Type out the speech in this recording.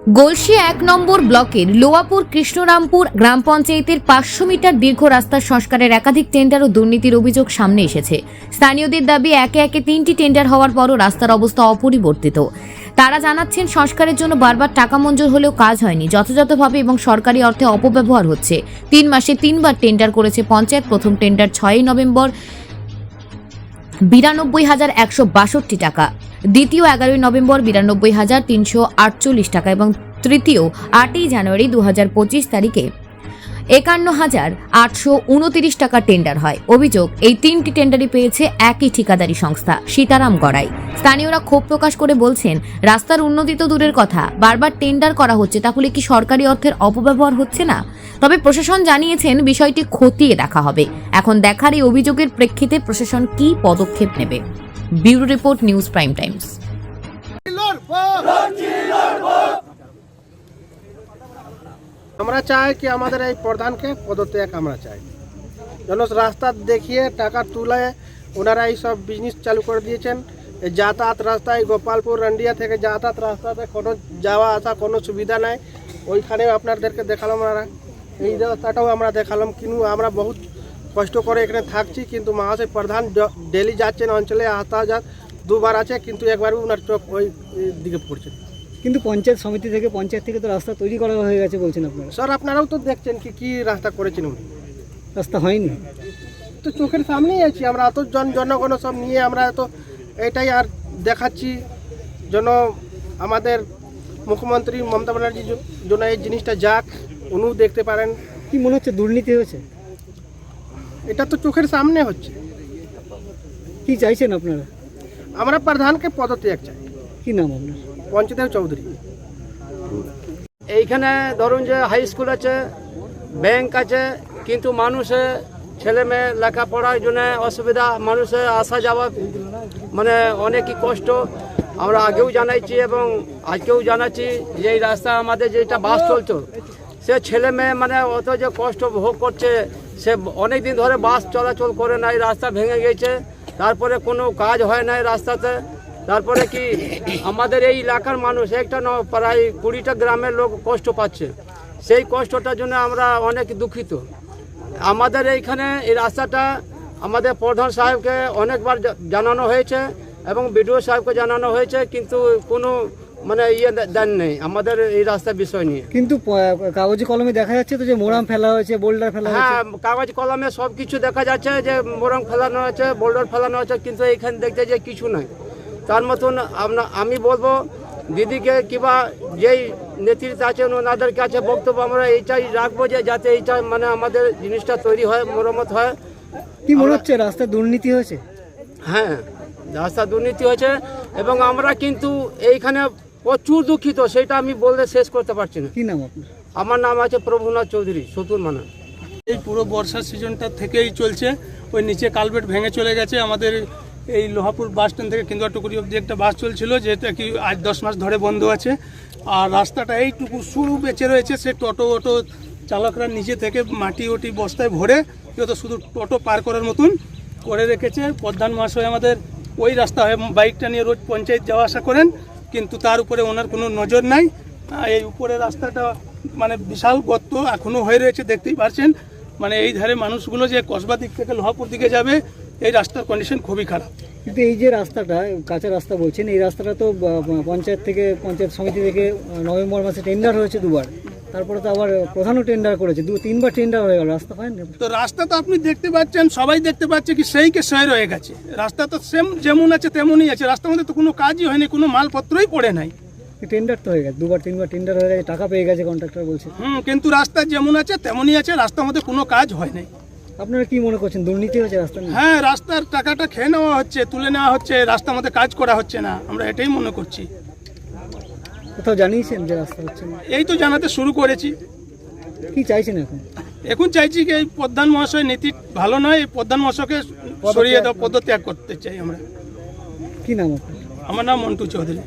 গলসি ১ নম্বর ব্লকের লোয়াপুর কৃষ্ণরামপুর গ্রাম পঞ্চায়েতের ৫০০ মিটার দীর্ঘ রাস্তার সংস্কারের একাধিক টেন্ডার ও দুর্নীতির অভিযোগ সামনে এসেছে। স্থানীয়দের দাবি, একে একে ৩টি টেন্ডার হওয়ার পরও রাস্তার অবস্থা অপরিবর্তিত। তারা জানাচ্ছেন, সংস্কারের জন্য বারবার টাকা মঞ্জুর হলেও কাজ হয়নি যথাযথভাবে এবং সরকারি অর্থে অপব্যবহার হচ্ছে। ৩ মাসে ৩বার টেন্ডার করেছে পঞ্চায়েত। প্রথম টেন্ডার ৬ই নভেম্বর ৯২,১৬২ টাকা, দ্বিতীয় ১১ই নভেম্বর ৯২,৩৪৮ টাকা এবং তৃতীয় ৮ই জানুয়ারি ২০২৫ তারিখে ৫১,৮২৯ টাকা টেন্ডার হয়। অভিযোগ, এই ৩টি টেন্ডারই পেয়েছে একই ঠিকাদারি সংস্থা সীতারাম গড়াই। স্থানীয়রা ক্ষোভ প্রকাশ করে বলছেন, রাস্তার উন্নতি তো দূরের কথা, বারবার টেন্ডার করা হচ্ছে, তাহলে কি সরকারি অর্থের অপব্যবহার হচ্ছে না? তবে প্রশাসন জানিয়েছেন, বিষয়টি খতিয়ে দেখা হবে। এখন দেখার এই অভিযোগের প্রেক্ষিতে প্রশাসন কি পদক্ষেপ নেবে। Bureau report, news prime Times. আমরা চাই কি আমাদের এই প্রধানকে পদত্যাগ আমরা চাই। যেন রাস্তা দেখিয়ে টাকা তুলে ওনারা এই সব বিজনেস চালু করে দিয়েছেন। এই যাতায়াত রাস্তায় গোপালপুর রান্ডিয়া থেকে যাতায়াত রাস্তাতে কোনো যাওয়া আসা কোনো সুবিধা নাই। ওইখানেও আপনাদেরকে দেখালাম, আমরা এই রাস্তাটাও আমরা দেখালাম, কিন্তু আমরা বহুত কষ্ট করে এখানে থাকছি। কিন্তু মহাশয় প্রধান ডেলি যাচ্ছেন অঞ্চলে, আসা যা দুবার আছে, কিন্তু একবারও ওনার চোখ ওই দিকে পড়ছে। কিন্তু পঞ্চায়েত সমিতি থেকে পঞ্চায়েত থেকে তো রাস্তা তৈরি করা হয়ে গেছে বলছেন আপনারা। স্যার আপনারাও তো দেখছেন কি রাস্তা করেছেন উনি। রাস্তা হয়নি তো চোখের সামনেই আছি আমরা, এত জনগণ সব নিয়ে আমরা তো এটাই আর দেখাচ্ছি যেন আমাদের মুখ্যমন্ত্রী মমতা ব্যানার্জির জন্য এই জিনিসটা যাক, উনিও দেখতে পারেন। কি মনে হচ্ছে দুর্নীতি হয়েছে? এটা তো চোখের সামনে হচ্ছে। কি চাইছেন আপনারা? আমরা প্রধানকে পদত্যাগ চাই। কি নাম আপনার? পঞ্চদেব চৌধুরী। এইখানে ধরুন যে হাই স্কুল আছে, ব্যাংক আছে, কিন্তু মানুষের ছেলে মেয়ে লেখাপড়ার জন্য অসুবিধা, মানুষের আসা যাওয়া মানে অনেকই কষ্ট। আমরা আগেও জানাইছি এবং আজকেও জানাচ্ছি যে এই রাস্তা আমাদের যেটা বাস চলতো, সে ছেলে মেয়ে মানে অত যে কষ্ট ভোগ করছে, সে অনেক দিন ধরে বাস চলাচল করে নাই, রাস্তা ভেঙে গেছে, তারপরে কোনো কাজ হয় না রাস্তাতে। তারপরে কি আমাদের এই এলাকার মানুষ একটা প্রায় 20টা গ্রামের লোক কষ্ট পাচ্ছে। সেই কষ্টটার জন্য আমরা অনেক দুঃখিত। আমাদের এইখানে এই রাস্তাটা আমাদের প্রধান সাহেবকে অনেকবার জানানো হয়েছে এবং বিডিও সাহেবকে জানানো হয়েছে, কিন্তু কোনো মানে দেন নেই আমাদের এই রাস্তার বিষয় নিয়ে। কিন্তু কাগজে কলমে দেখা যাচ্ছে তো যে মোরাম ফেলা হয়েছে, বোল্ডার ফেলা হয়েছে। হ্যাঁ, কাগজ কলমে সব কিছু দেখা যাচ্ছে যে মোরাম ফেলানো হয়েছে, বোল্ডার ফেলানো হয়েছে, কিন্তু এইখানে দেখতে যে কিছু নাই। তার মতন আমি বলবো দিদিকে কিংবা যেই নেতৃত্ব আছেন ওনাদের কাছে বক্তব্য আমরা এইটাই রাখবো যে যাতে এইটা মানে আমাদের জিনিসটা তৈরি হয়, মেরামত হয়। কি মনে হচ্ছে রাস্তা দুর্নীতি হয়েছে? হ্যাঁ, রাস্তা দুর্নীতি হয়েছে এবং আমরা কিন্তু এইখানে প্রচুর দুঃখিত, সেটা আমি বলতে শেষ করতে পারছি না। কি নাম আপনার? আমার নাম আছে প্রভুনাথ চৌধুরী, সতুর মানা। এই পুরো বর্ষার সিজনটা থেকেই চলছে। ওই নিচে কালভেট ভেঙে চলে গেছে। আমাদের এই লোহাপুর বাস স্ট্যান্ড থেকে কেন্দুয়াটুকুরি অবধি একটা বাস চলছিল, যেটা কি আজ 10 মাস ধরে বন্ধ আছে। আর রাস্তাটা এইটুকু শুরু বেঁচে রয়েছে। সে টোটো চালকরা নিচে থেকে মাটি বস্তায় ভরে তো শুধু টোটো পার করার মতন করে রেখেছে। প্রধান মহাশয় আমাদের ওই রাস্তা হয়ে বাইকটা নিয়ে রোজ পঞ্চায়েত যাওয়া আসা করেন, কিন্তু তার উপরে ওনার কোনো নজর নাই। এই উপরে রাস্তাটা মানে বিশাল গর্ত এখনও হয়ে রয়েছে, দেখতেই পারছেন। মানে এই ধারে মানুষগুলো যে কসবা দিক থেকে লোহাপুর দিকে যাবে, এই রাস্তার কন্ডিশন খুবই খারাপ। কিন্তু এই যে রাস্তাটা কাঁচা রাস্তা বলছেন, এই রাস্তাটা তো পঞ্চায়েত সমিতি থেকে নভেম্বর মাসে টেন্ডার হয়েছে 2বার, তারপরে তো আবার প্রধানও টেন্ডার করেছে, 2-3বার টেন্ডার হয়ে গেল, রাস্তা হয়নি। তো রাস্তা তো আপনি দেখতে পাচ্ছেন, সবাই দেখতে পাচ্ছে কি সেই কে সেই রয়ে গেছে। রাস্তা তো সেম যেমন আছে তেমনই আছে। রাস্তার মধ্যে তো কোনো কাজই হয়নি, কোনো মালপত্রই পড়ে নাই। টেন্ডার তো হয়ে গেছে, 2-3বার টেন্ডার হয়ে গেছে, টাকা পেয়ে গেছে কন্ট্রাক্টর বলছে। কিন্তু রাস্তা যেমন আছে তেমনই আছে, রাস্তার মধ্যে কোনো কাজ হয় নাই। আপনারা কি মনে করছেন দুর্নীতি হয়েছে রাস্তা? হ্যাঁ, রাস্তার টাকাটা খেয়ে নেওয়া হচ্ছে, তুলে নেওয়া হচ্ছে, রাস্তার মধ্যে কাজ করা হচ্ছে না, আমরা এটাই মনে করছি। কোথাও জানিয়েছেন যে রাস্তা হচ্ছে না? এই তো জানাতে শুরু করেছি। কি চাইছেন এখন? এখন চাইছি কি এই প্রধান মহাশয় নীতি ভালো নয়, এই প্রধান মহাশয়কে সরিয়ে দেওয়া, পদত্যাগ করতে চাই আমরা। কি নাম আপনার? আমার নাম মন্টু চৌধুরী।